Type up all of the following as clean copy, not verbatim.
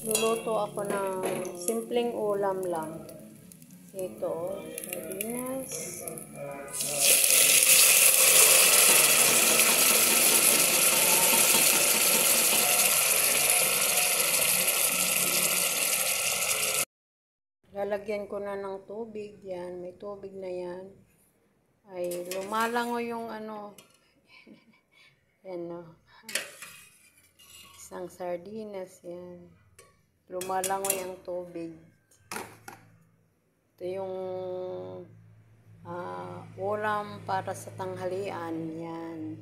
Luluto ako ng simpleng ulam lang. Ito, sardinas. Lalagyan ko na ng tubig. Yan, may tubig na yan. Ay, lumalango yung ano. Yan o. Isang sardinas yan. Lumalangoy ang tubig. Ito yung ulam para sa tanghalian. Yan.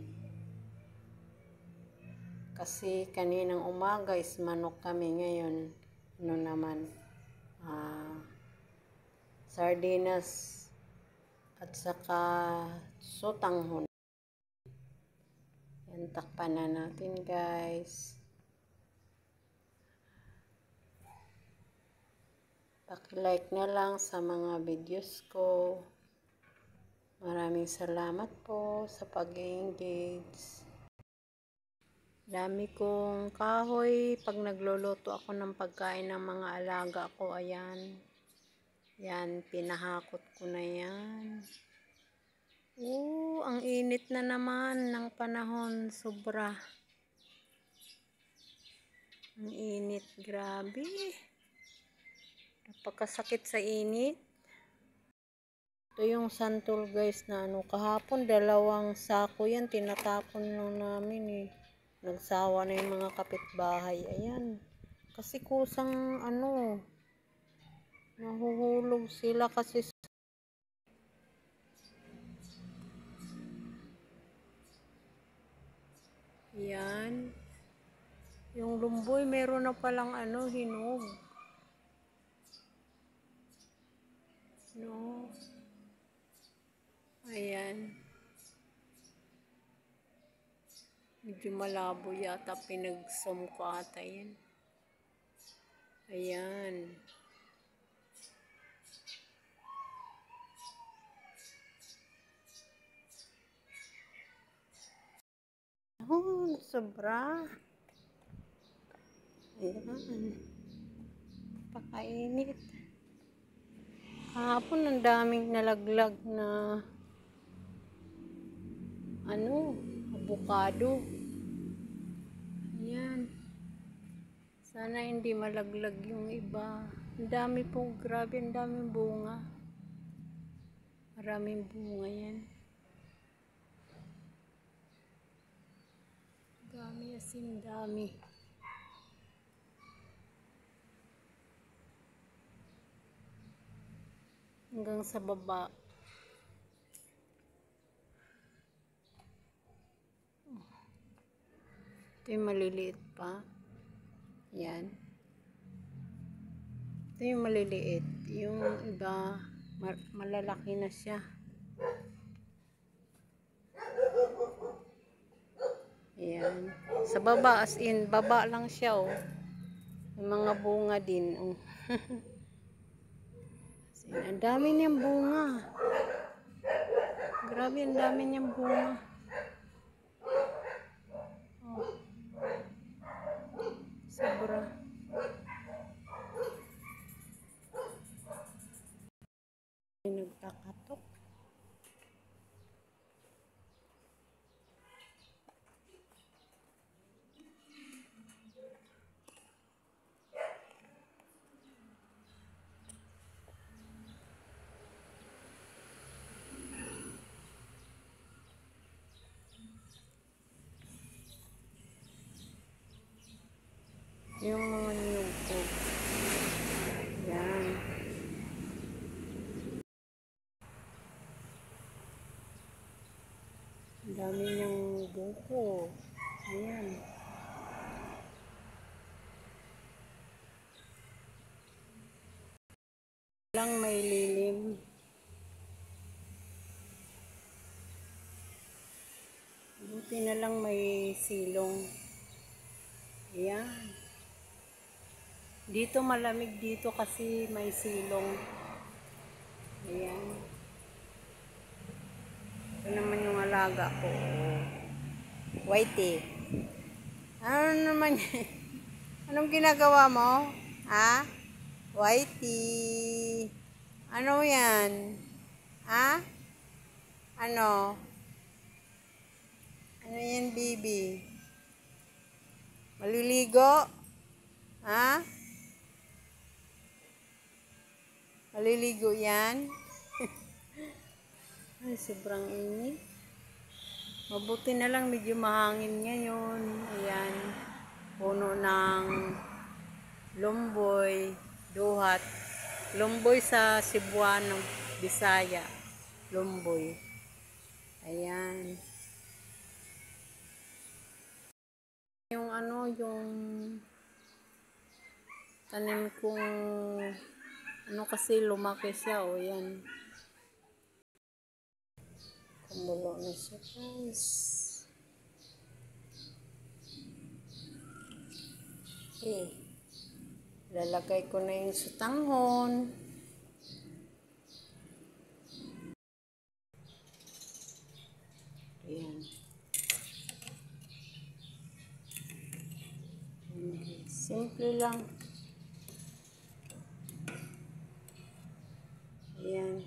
Kasi kaninang umaga is manok kami. Ngayon, ano naman, sardinas at saka sotanghon. Yan, takpan na natin guys. Paki-like na lang sa mga videos ko. Maraming salamat po sa pag-engage. Dami kong kahoy pag nagluluto ako ng pagkain ng mga alaga ko. Ayan. Yan, pinahakot ko na yan. Ang init na naman ng panahon. Sobra. Ang init. Grabe. Napakasakit sa init. Ito yung santol guys na kahapon 2 sako yan. Tinatapon lang namin eh. Nagsawa na yung mga kapitbahay. Ayan. Kasi kusang nahuhulog sila kasi. Yan. Yung lumboy meron na palang hinog. No. Ayan. Medyo malabo yata. Pinag-zoom ko ata yan. Ayan. Sobra. Ayan. Pakainit. Kahapon ang daming nalaglag na avocado. Ayan. Sana hindi malaglag yung iba. Ang dami po, grabe, ang daming bunga. Maraming bunga yan. Dami asin, dami. Hanggang sa baba. Ito yung maliliit pa. Yan. Ito yung maliliit. Yung iba, malalaki na siya. Ayan. Sa baba, as in, baba lang siya oh. May mga bunga din oh. Ang dami niyang bunga. Grabe, ang dami niyang bunga. Oh. Sobra. Nagkakatok. Yung mga niyog ko. Yan. Ang dami niyang buko. Ayan. Lang may lilim. Buti na lang may silong. Ayan. Dito malamig dito kasi may silong. Ayan. Ito naman yung alaga ko. Whitey. Ano naman Anong ginagawa mo? Ha? Whitey. Ano yan? Ha? Ano? Ano yan, baby? Maliligo? Ha? Maliligo yan? Ay, sobrang init. Mabuti na lang medyo mahangin ngayon. Ayan. Puno ng lumboy, duhat. Lumboy sa Cebuano, Bisaya. Lumboy. Ayan. Yung yung tanim kong kasi lumaki siya. O yan. Kumulo na siya, guys. Okay. Lalagay ko na yung sutanghon. Ayan. Simple lang. Ayan.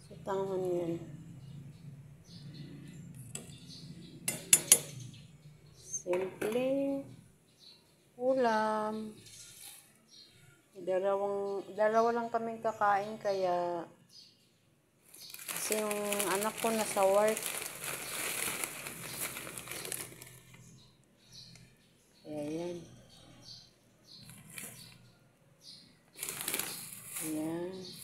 Sutanghon yan. Simple ulam. Dalawa lang kaming kakain kaya kasi yung anak ko nasa work. Kaya yan. Ayan.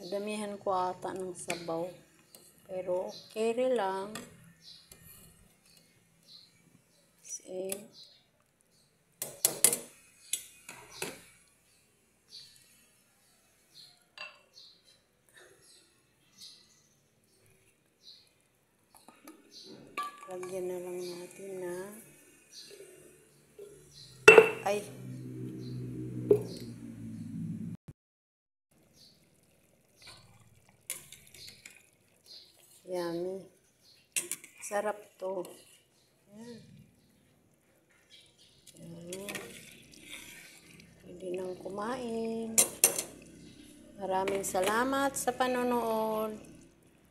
Nadamihan ko ata ng sabaw. Pero okay lang. Kasi lagyan na lang natin na yummy. Sarap to. Ayan. Ayan. Pwede nang kumain. Maraming salamat sa panonood.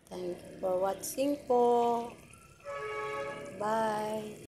Thank you for watching po. Bye.